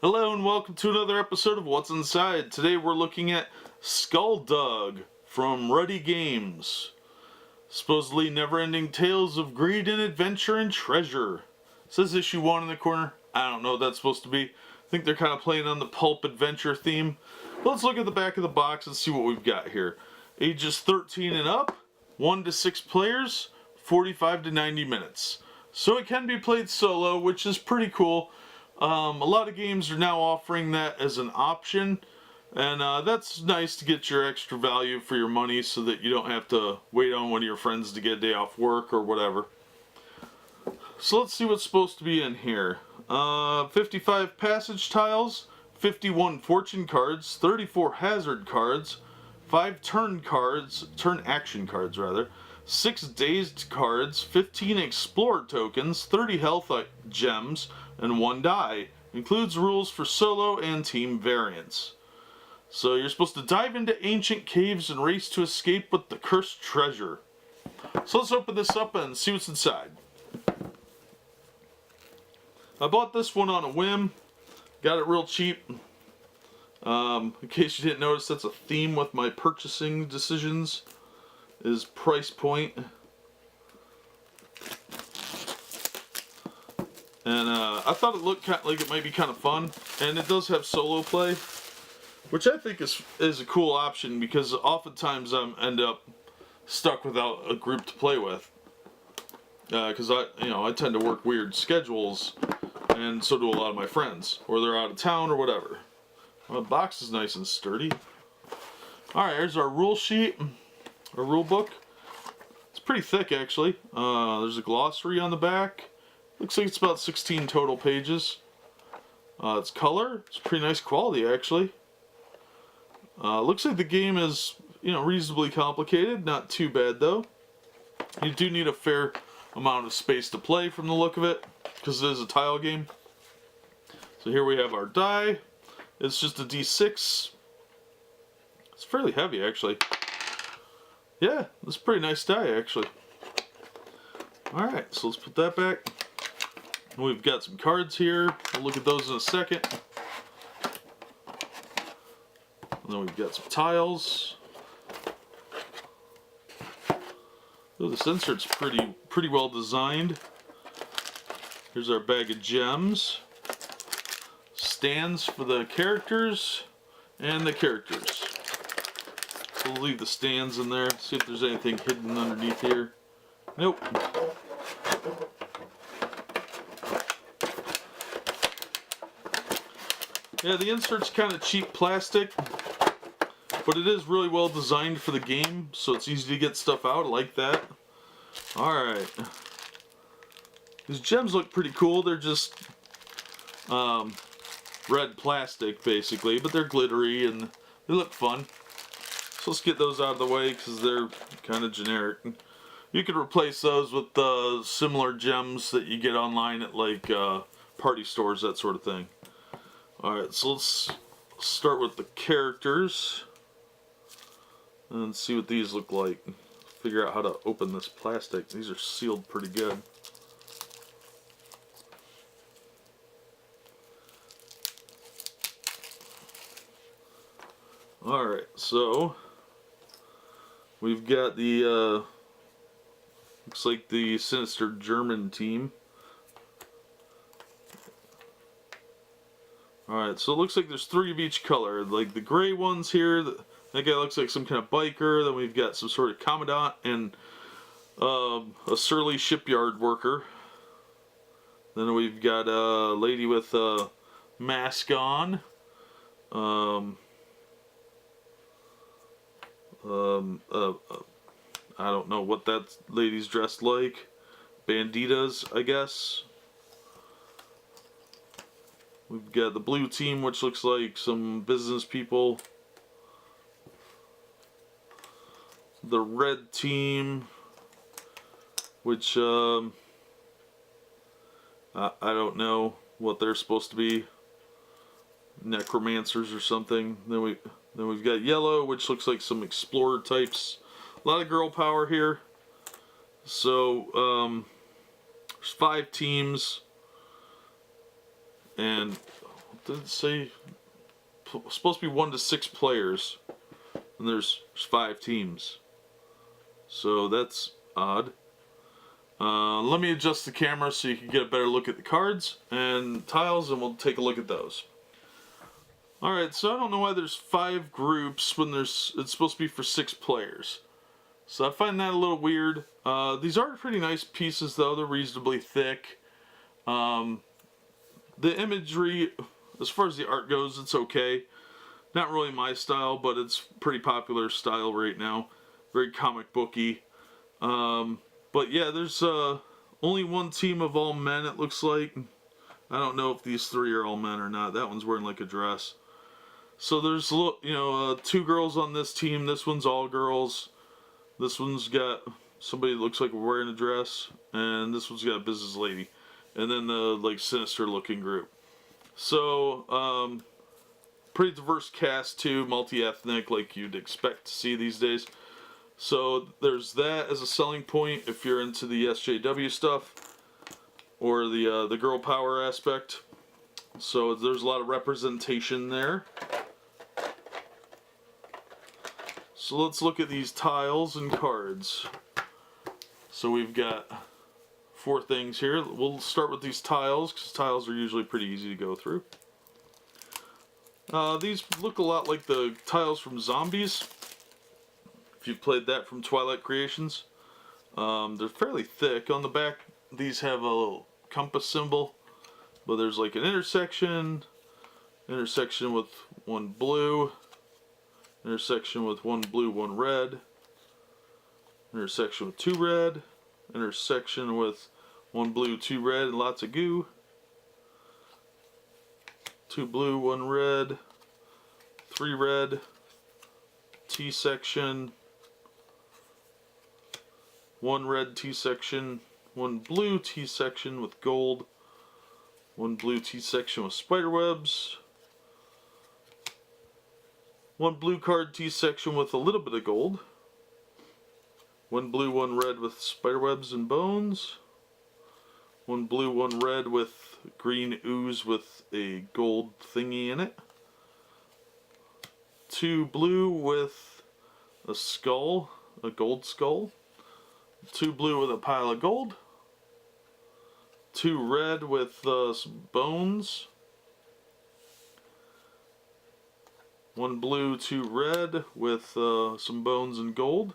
Hello and welcome to another episode of What's Inside. Today we're looking at Skulldug from Ruddy Games. Supposedly never-ending tales of greed and adventure and treasure. It says issue 1 in the corner. I don't know what that's supposed to be. I think they're kind of playing on the pulp adventure theme. But let's look at the back of the box and see what we've got here. Ages 13 and up, 1 to 6 players, 45 to 90 minutes. So it can be played solo, which is pretty cool. A lot of games are now offering that as an option, and that's nice to get your extra value for your money so that you don't have to wait on one of your friends to get a day off work or whatever. So let's see what's supposed to be in here. 55 passage tiles, 51 fortune cards, 34 hazard cards, 5 turn action cards rather, 6 dazed cards, 15 explorer tokens, 30 health gems, and 1 die. Includes rules for solo and team variants. So you're supposed to dive into ancient caves and race to escape with the cursed treasure. So let's open this up and see what's inside. I bought this one on a whim. Got it real cheap. In case you didn't notice, that's a theme with my purchasing decisions, is price point. And I thought it looked like it might be kind of fun, and it does have solo play, which I think is a cool option because oftentimes I end up stuck without a group to play with. Because I tend to work weird schedules, and so do a lot of my friends, or they're out of town or whatever. Well, the box is nice and sturdy. All right, here's our rule sheet, our rule book. It's pretty thick actually. There's a glossary on the back. Looks like it's about 16 total pages. It's color. It's pretty nice quality, actually. Looks like the game is, reasonably complicated. Not too bad, though. You do need a fair amount of space to play from the look of it, because it is a tile game. So here we have our die. It's just a D6. It's fairly heavy, actually. Yeah, it's a pretty nice die, actually. Alright, so let's put that back. We've got some cards here. We'll look at those in a second. And then we've got some tiles. Oh, this insert's pretty well designed. Here's our bag of gems. Stands for the characters and the characters. So we'll leave the stands in there. See if there's anything hidden underneath here. Nope. Yeah, the insert's kind of cheap plastic, but it is really well designed for the game, so it's easy to get stuff out. I like that. Alright. These gems look pretty cool. They're just red plastic, basically, but they're glittery and they look fun. So let's get those out of the way because they're kind of generic. You could replace those with similar gems that you get online at like party stores, that sort of thing. Alright, so let's start with the characters and see what these look like. Figure out how to open this plastic. These are sealed pretty good. Alright, so we've got the looks like the sinister German team. Alright, so it looks like there's 3 of each color. Like the gray ones here, that guy looks like some kind of biker. Then we've got some sort of commandant and a surly shipyard worker. Then we've got a lady with a mask on. I don't know what that lady's dressed like. Banditas, I guess. We've got the blue team, which looks like some business people. The red team, which I don't know what they're supposed to be. Necromancers or something. Then we've got yellow, which looks like some explorer types. A lot of girl power here. So there's 5 teams. And did it say supposed to be 1 to 6 players, and there's 5 teams. So that's odd. Let me adjust the camera so you can get a better look at the cards and tiles, and we'll take a look at those. Alright, so I don't know why there's 5 groups when it's supposed to be for 6 players. So I find that a little weird. These are pretty nice pieces though, they're reasonably thick. The imagery, as far as the art goes, it's okay. Not really my style, but it's pretty popular style right now. Very comic booky. But yeah, there's only one team of all men, it looks like. I don't know if these 3 are all men or not. That one's wearing like a dress. So there's 2 girls on this team. This one's all girls. This one's got somebody that looks like wearing a dress, and this one's got a business lady, and then the like sinister looking group. So pretty diverse cast too, multi-ethnic like you'd expect to see these days. So there's that as a selling point if you're into the SJW stuff or the girl power aspect. So there's a lot of representation there. So let's look at these tiles and cards. So we've got 4 things here. We'll start with these tiles because tiles are usually pretty easy to go through. These look a lot like the tiles from Zombies, if you've played that from Twilight Creations. They're fairly thick. On the back, these have a little compass symbol, but there's like an intersection with 1 blue, intersection with 1 blue, 1 red, intersection with 2 red, intersection with 1 blue, 2 red, and lots of goo. 2 blue, 1 red, 3 red, T-section, 1 red T-section, 1 blue T-section with gold, 1 blue T-section with spiderwebs, 1 blue card T-section with a little bit of gold, 1 blue, 1 red with spiderwebs and bones, 1 blue, 1 red with green ooze with a gold thingy in it, 2 blue with a skull, a gold skull, 2 blue with a pile of gold, 2 red with some bones, 1 blue, 2 red with some bones and gold,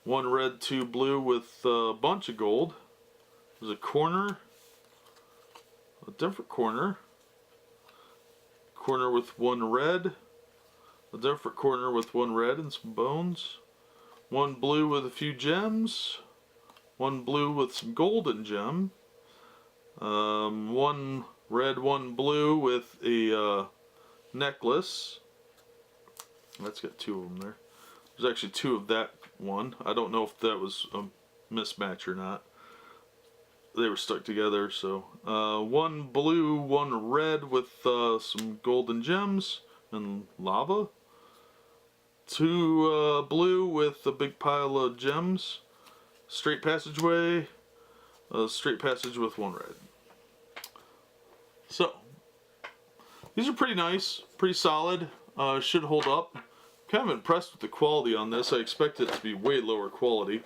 1 red, 2 blue with a bunch of gold. There's a corner, a different corner with 1 red, a different corner with 1 red and some bones, 1 blue with a few gems, 1 blue with some golden gem, 1 red, 1 blue with a necklace. That's got 2 of them there. There's actually 2 of that one. I don't know if that was a mismatch or not. They were stuck together. So 1 blue, 1 red with some golden gems and lava. 2 blue with a big pile of gems. Straight passageway. A straight passage with 1 red. So these are pretty nice, pretty solid. Should hold up. Kind of impressed with the quality on this. I expect it to be way lower quality.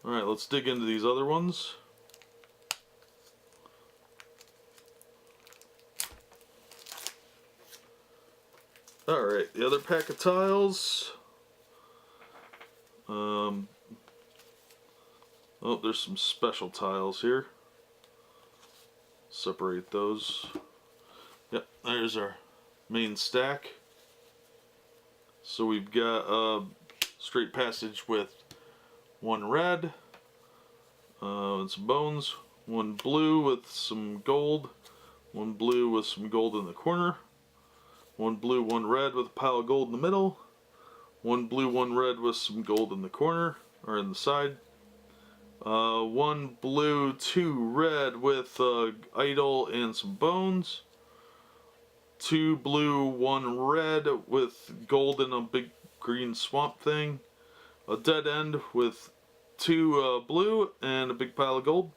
Alright, let's dig into these other ones. Alright, the other pack of tiles. Oh, there's some special tiles here. Separate those. Yep, there's our main stack. So we've got a straight passage with 1 red and some bones, 1 blue with some gold, 1 blue with some gold in the corner, 1 blue, 1 red with a pile of gold in the middle, 1 blue, 1 red with some gold in the corner or in the side, 1 blue, 2 red with idol and some bones, 2 blue, 1 red with gold and a big green swamp thing, a dead end with 2 blue and a big pile of gold,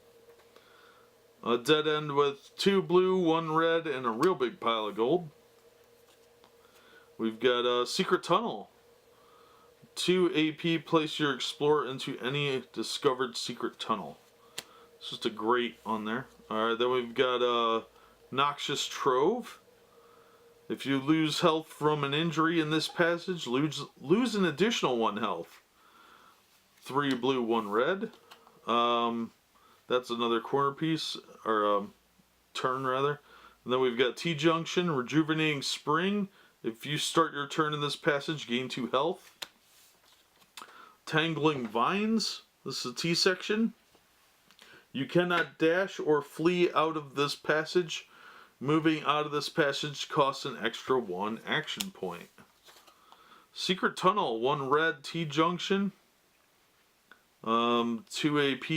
A dead end with 2 blue, 1 red, and a real big pile of gold. We've got a Secret Tunnel. 2 AP, place your explorer into any discovered secret tunnel. It's just a great on there. Alright, then we've got a Noxious Trove. If you lose health from an injury in this passage, lose an additional 1 health. 3 blue, 1 red. That's another corner piece, or turn rather. And then we've got T-Junction, Rejuvenating Spring. If you start your turn in this passage, gain 2 health. Tangling Vines. This is a T section. You cannot dash or flee out of this passage. Moving out of this passage costs an extra 1 action point. Secret Tunnel, 1 red, T-Junction. 2 AP,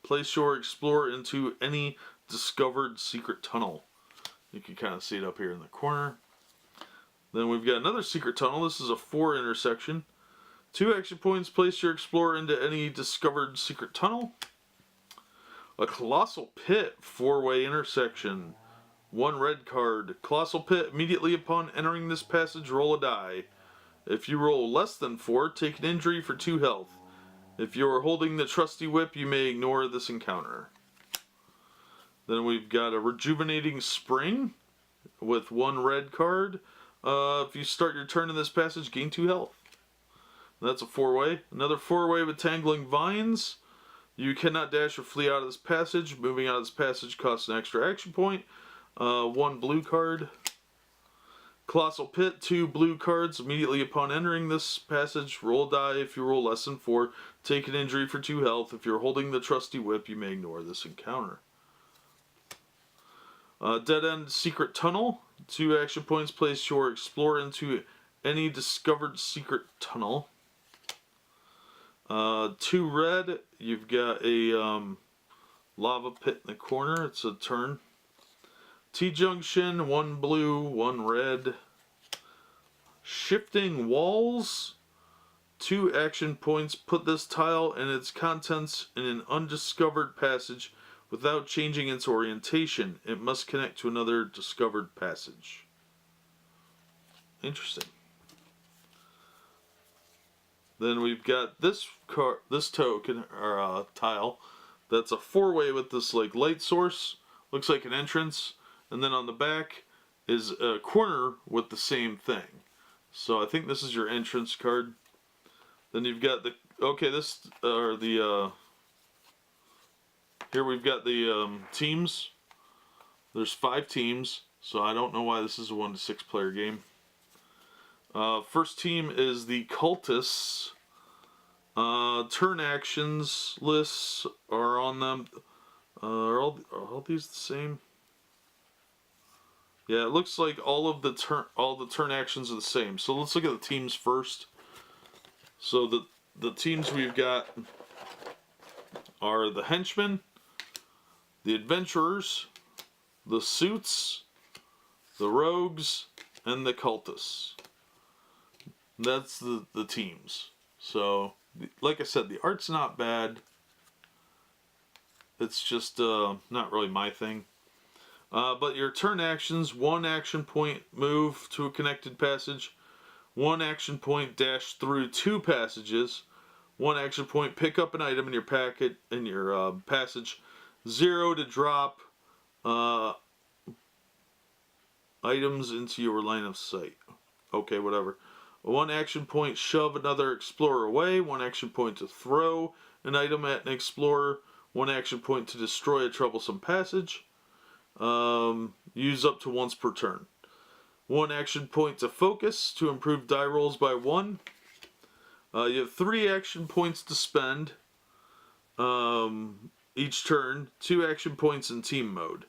place your explorer into any discovered secret tunnel. You can kind of see it up here in the corner. Then we've got another secret tunnel. This is a 4 intersection. 2 action points, place your explorer into any discovered secret tunnel. A Colossal Pit, 4-way intersection. 1 red card. Colossal Pit, immediately upon entering this passage, roll a die. If you roll less than 4, take an injury for 2 health. If you are holding the trusty whip, you may ignore this encounter. Then we've got a Rejuvenating Spring with 1 red card. If you start your turn in this passage, gain 2 health. That's a 4-way. Another 4-way with Tangling Vines. You cannot dash or flee out of this passage. Moving out of this passage costs an extra action point. 1 blue card. Colossal Pit, 2 blue cards. Immediately upon entering this passage, roll a die. If you roll less than 4, take an injury for 2 health. If you're holding the trusty whip, you may ignore this encounter. Dead End Secret Tunnel. 2 action points, place your explorer into any discovered secret tunnel. 2 red. You've got a lava pit in the corner. It's a turn. T-Junction, 1 blue, 1 red. Shifting Walls. 2 action points. Put this tile and its contents in an undiscovered passage without changing its orientation. It must connect to another discovered passage. Interesting. Then we've got this token or tile. That's a 4-way with this like light source. Looks like an entrance. And then on the back is a corner with the same thing. So I think this is your entrance card. Then you've got the here we've got the teams. There's 5 teams, so I don't know why this is a 1 to 6 player game. First team is the Cultists. Turn actions lists are on them. Are all these the same? Yeah, it looks like all the turn actions are the same. So let's look at the teams first. So the teams we've got are the Henchmen, the Adventurers, the Suits, the Rogues, and the Cultists. That's the teams. So, like I said, the art's not bad. It's just not really my thing. But your turn actions: 1 action point, move to a connected passage. 1 action point, dash through 2 passages. 1 action point, pick up an item in your passage. 0 to drop items into your line of sight. Okay, whatever. 1 action point, shove another explorer away. 1 action point to throw an item at an explorer. 1 action point to destroy a troublesome passage. Use up to once per turn. 1 action point to focus to improve die rolls by 1. You have 3 action points to spend each turn. 2 action points in team mode.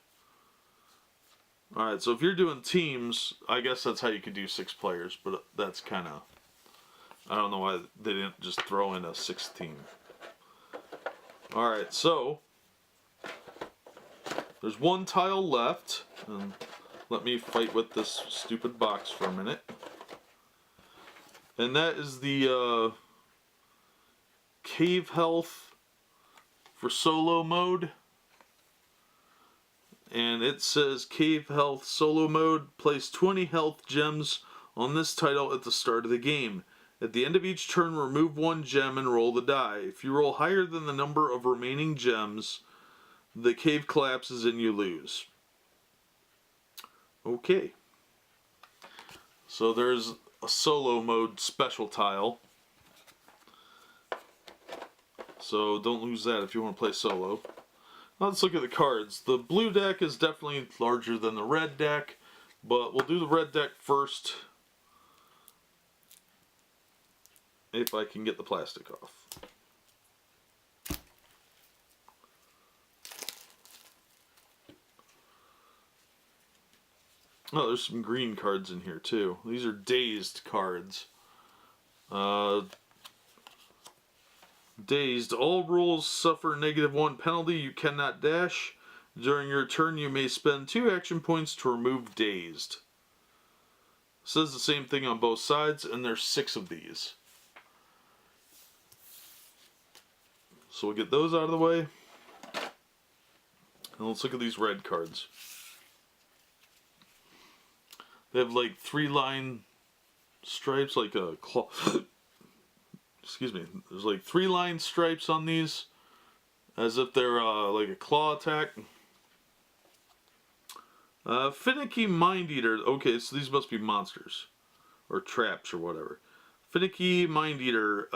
Alright, so if you're doing teams, I guess that's how you could do 6 players, but that's kind of... I don't know why they didn't just throw in a 6th team. Alright, so... there's 1 tile left, and let me fight with this stupid box for a minute. And that is the Cave Health for solo mode. and it says Cave Health Solo Mode. Place 20 health gems on this title at the start of the game. At the end of each turn, remove one gem and roll the die. If you roll higher than the number of remaining gems, the cave collapses and you lose. Okay. So there's a solo mode special tile. So don't lose that if you want to play solo. Let's look at the cards. The blue deck is definitely larger than the red deck, but we'll do the red deck first. If I can get the plastic off. Oh, there's some green cards in here too. These are dazed cards. Dazed. All rules suffer -1 penalty. You cannot dash. During your turn, you may spend 2 action points to remove dazed. It says the same thing on both sides, and there's 6 of these. So we'll get those out of the way. And let's look at these red cards. They have like 3-line stripes, like a claw. Excuse me. There's like 3-line stripes on these, as if they're like a claw attack. Finicky Mind Eater. Okay, so these must be monsters or traps or whatever. Finicky Mind Eater.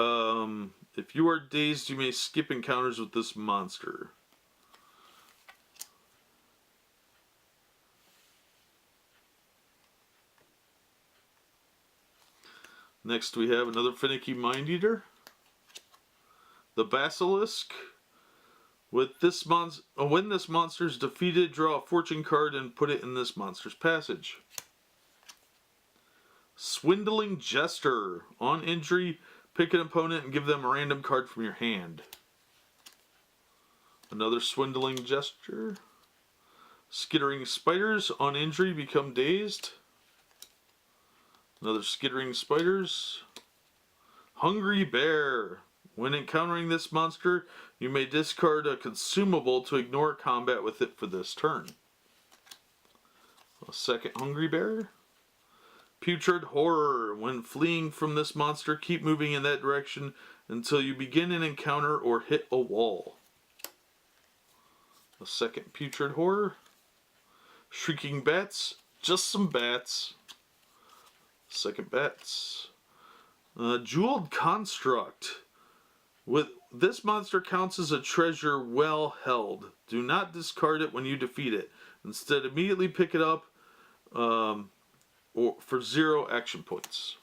If you are dazed, you may skip encounters with this monster. Next we have another Finicky Mind Eater. The Basilisk. With this when this monster is defeated, draw a fortune card and put it in this monster's passage. Swindling Jester. On injury, pick an opponent and give them a random card from your hand. Another Swindling Jester. Skittering Spiders. On injury, become dazed. Another Skittering Spiders. Hungry Bear. When encountering this monster, you may discard a consumable to ignore combat with it for this turn. A second Hungry Bear. Putrid Horror. When fleeing from this monster, keep moving in that direction until you begin an encounter or hit a wall. A second Putrid Horror. Shrieking Bats. Just some bats. Second Bats. Jeweled Construct. With this monster counts as a treasure well held. Do not discard it when you defeat it. Instead, immediately pick it up or for 0 action points.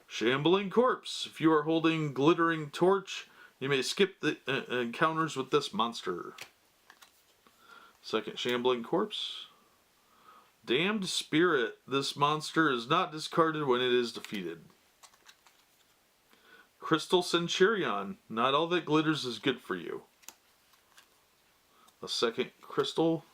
Shambling Corpse. If you are holding Glittering Torch, you may skip the encounters with this monster. Second Shambling Corpse. Damned Spirit. This monster is not discarded when it is defeated. Crystal Centurion. Not all that glitters is good for you. A second Crystal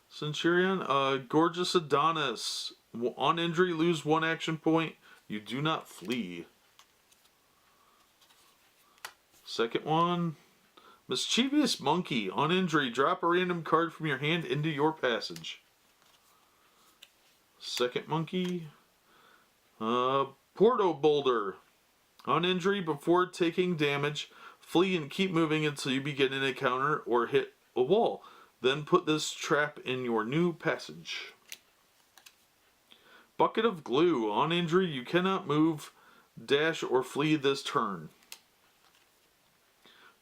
Centurion. Gorgeous Adonis. On injury, lose 1 action point. You do not flee. Second one. Mischievous Monkey. On injury, drop a random card from your hand into your passage. Second Monkey. Porto Boulder. On injury, before taking damage, flee and keep moving until you begin an encounter or hit a wall. Then put this trap in your new passage. Bucket of Glue. On injury, you cannot move, dash, or flee this turn.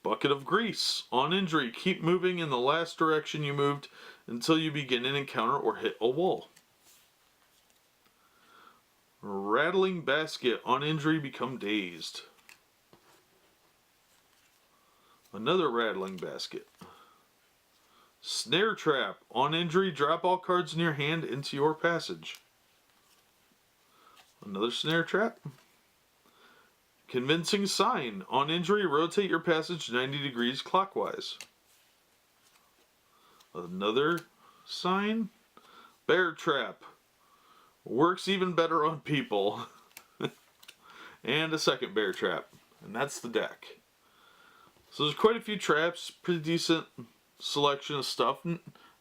Bucket of Grease. On injury, keep moving in the last direction you moved until you begin an encounter or hit a wall. Rattling Basket. On injury, become dazed. Another Rattling Basket. Snare Trap. On injury, drop all cards in your hand into your passage. Another Snare Trap. Convincing Sign. On injury, rotate your passage 90 degrees clockwise. Another sign. Bear Trap. Works even better on people. And a second Bear Trap. And that's the deck. So there's quite a few traps. Pretty decent selection of stuff.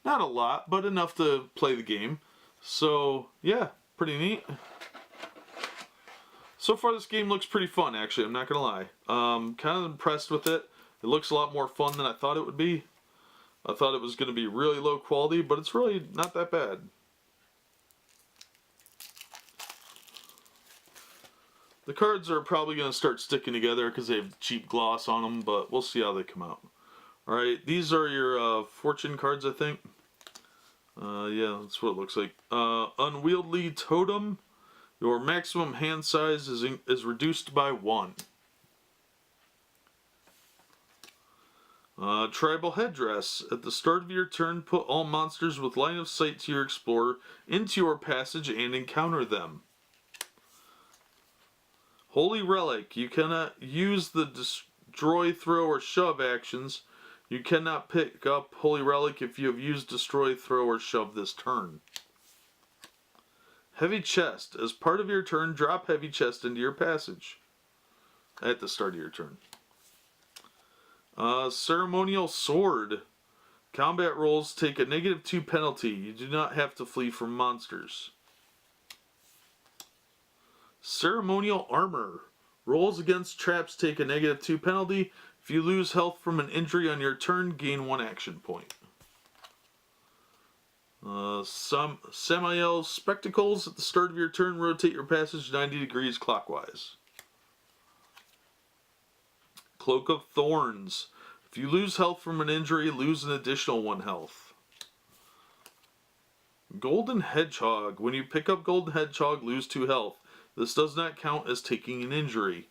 Not a lot, but enough to play the game. So, yeah, pretty neat. So far, this game looks pretty fun, actually. I'm not going to lie. Kind of impressed with it. It looks a lot more fun than I thought it would be. I thought it was going to be really low quality, but it's really not that bad. The cards are probably going to start sticking together because they have cheap gloss on them, but we'll see how they come out. Alright, these are your fortune cards, I think. Yeah, that's what it looks like. Unwieldy Totem. Your maximum hand size is reduced by 1. Tribal Headdress. At the start of your turn, put all monsters with line of sight to your explorer into your passage and encounter them. Holy Relic. You cannot use the destroy, throw, or shove actions. You cannot pick up Holy Relic if you have used destroy, throw, or shove this turn. Heavy Chest. As part of your turn, drop Heavy Chest into your passage. At the start of your turn. Ceremonial Sword. Combat rolls take a -2 penalty. You do not have to flee from monsters. Ceremonial Armor. Rolls against traps take a -2 penalty. If you lose health from an injury on your turn, gain 1 action point. Samael Spectacles. At the start of your turn, rotate your passage 90 degrees clockwise. Cloak of Thorns. If you lose health from an injury, lose an additional 1 health. Golden Hedgehog. When you pick up Golden Hedgehog, lose 2 health. This does not count as taking an injury.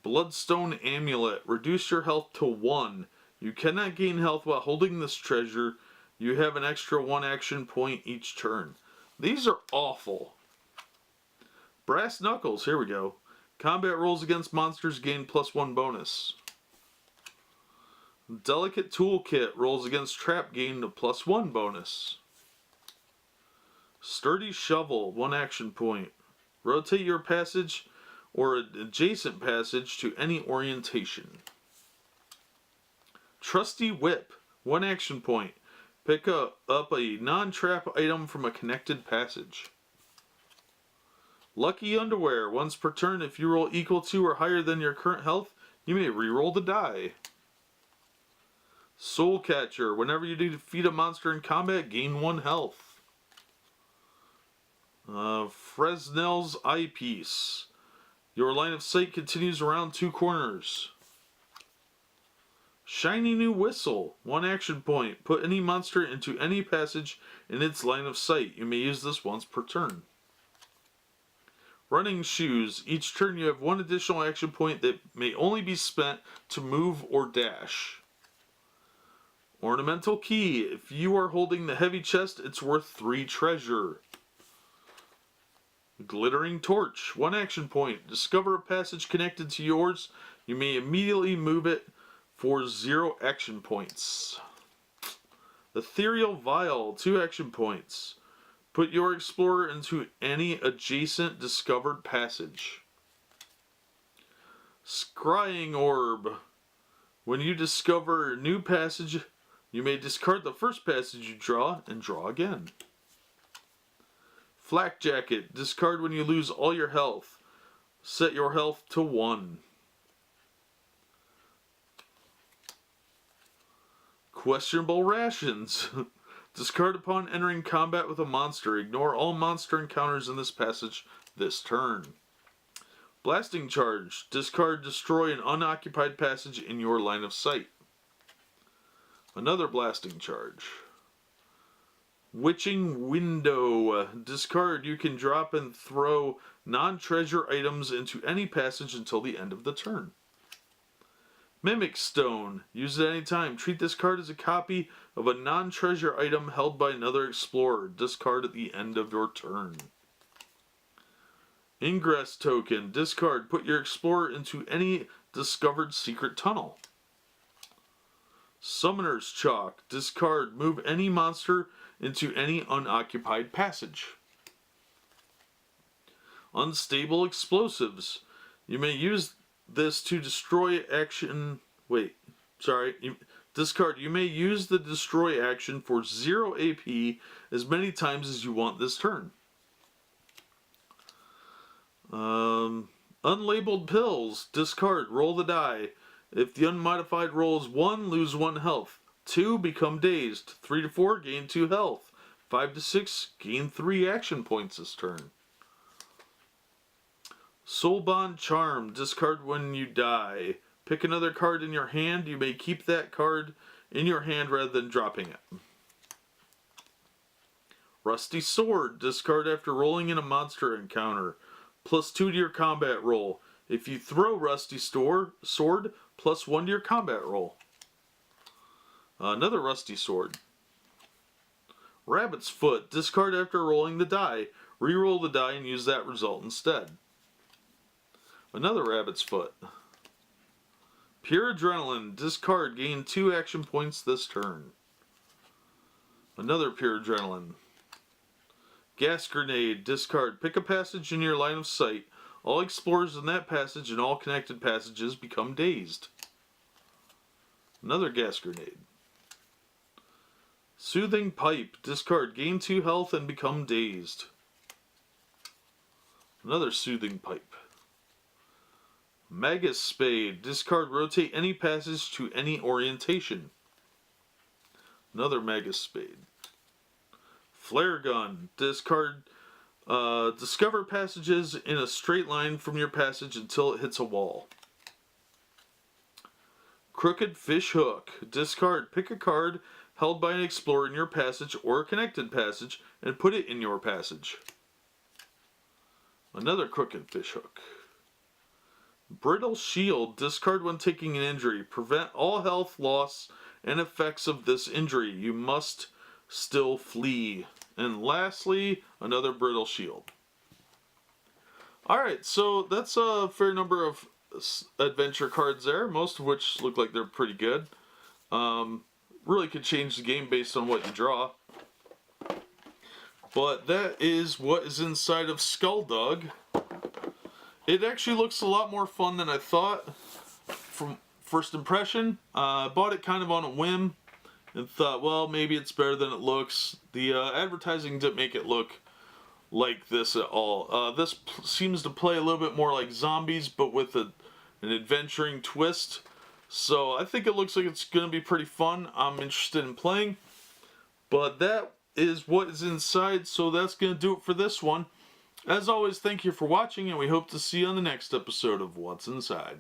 Bloodstone Amulet. Reduce your health to 1. You cannot gain health while holding this treasure. You have an extra 1 action point each turn. These are awful. Brass Knuckles. Here we go. Combat rolls against monsters gain +1 bonus. Delicate Toolkit. Rolls against trap gain a +1 bonus. Sturdy Shovel. 1 action point. Rotate your passage or an adjacent passage to any orientation. Trusty Whip. 1 action point. Pick up a non-trap item from a connected passage. Lucky Underwear. Once per turn, if you roll equal to or higher than your current health, you may re-roll the die. Soul Catcher. Whenever you defeat a monster in combat, gain 1 health. Fresnel's Eyepiece. Your line of sight continues around 2 corners. Shiny New Whistle. 1 action point. Put any monster into any passage in its line of sight. You may use this once per turn. Running Shoes. Each turn you have 1 additional action point that may only be spent to move or dash. Ornamental Key. If you are holding the heavy chest, it's worth 3 treasure. Glittering Torch. 1 action point. Discover a passage connected to yours. You may immediately move it for 0 action points. Ethereal Vial. 2 action points. Put your explorer into any adjacent discovered passage. Scrying Orb. When you discover a new passage, you may discard the first passage you draw and draw again. Flak Jacket. Discard when you lose all your health. Set your health to 1. Questionable Rations. Discard upon entering combat with a monster. Ignore all monster encounters in this passage this turn. Blasting Charge. Discard, destroy an unoccupied passage in your line of sight. Another Blasting Charge. Witching Window. Discard, you can drop and throw non-treasure items into any passage until the end of the turn. Mimic Stone. Use it any time. Treat this card as a copy of a non-treasure item held by another explorer. Discard at the end of your turn. Ingress Token. Discard. Put your explorer into any discovered secret tunnel. Summoner's Chalk. Discard. Move any monster into any unoccupied passage. Unstable Explosives. You may use this to destroy action. Discard. You may use the destroy action for 0 AP as many times as you want this turn. Unlabeled pills. Discard. Roll the die. If the unmodified roll is 1, lose 1 health. 2, become dazed. 3 to 4, gain 2 health. 5 to 6, gain 3 action points this turn. Soulbond Charm. Discard when you die. Pick another card in your hand. You may keep that card in your hand rather than dropping it. Rusty Sword. Discard after rolling in a monster encounter. +2 to your combat roll. If you throw Rusty Sword, +1 to your combat roll. Another Rusty Sword. Rabbit's Foot. Discard after rolling the die. Reroll the die and use that result instead. Another Rabbit's Foot. Pure Adrenaline. Discard. Gain 2 action points this turn. Another Pure Adrenaline. Gas Grenade. Discard. Pick a passage in your line of sight. All explorers in that passage and all connected passages become dazed. Another Gas Grenade. Soothing Pipe. Discard. Gain 2 health and become dazed. Another Soothing Pipe. Magus Spade. Discard. Rotate any passage to any orientation. Another Magus Spade. Flare Gun. Discard. Discover passages in a straight line from your passage until it hits a wall. Crooked Fish Hook. Discard. Pick a card held by an explorer in your passage or a connected passage and put it in your passage. Another Crooked Fish Hook. Brittle Shield. Discard when taking an injury. Prevent all health loss and effects of this injury. You must still flee. And lastly, another Brittle Shield. Alright, so that's a fair number of adventure cards there, most of which look like they're pretty good. Really could change the game based on what you draw. But that is what is inside of Skulldug. It actually looks a lot more fun than I thought from first impression. I bought it kind of on a whim and thought, well, maybe it's better than it looks. The advertising didn't make it look like this at all. This seems to play a little bit more like zombies, but with an adventuring twist. So I think it looks like it's going to be pretty fun. I'm interested in playing. But that is what is inside, so that's going to do it for this one. As always, thank you for watching, and we hope to see you on the next episode of What's Inside.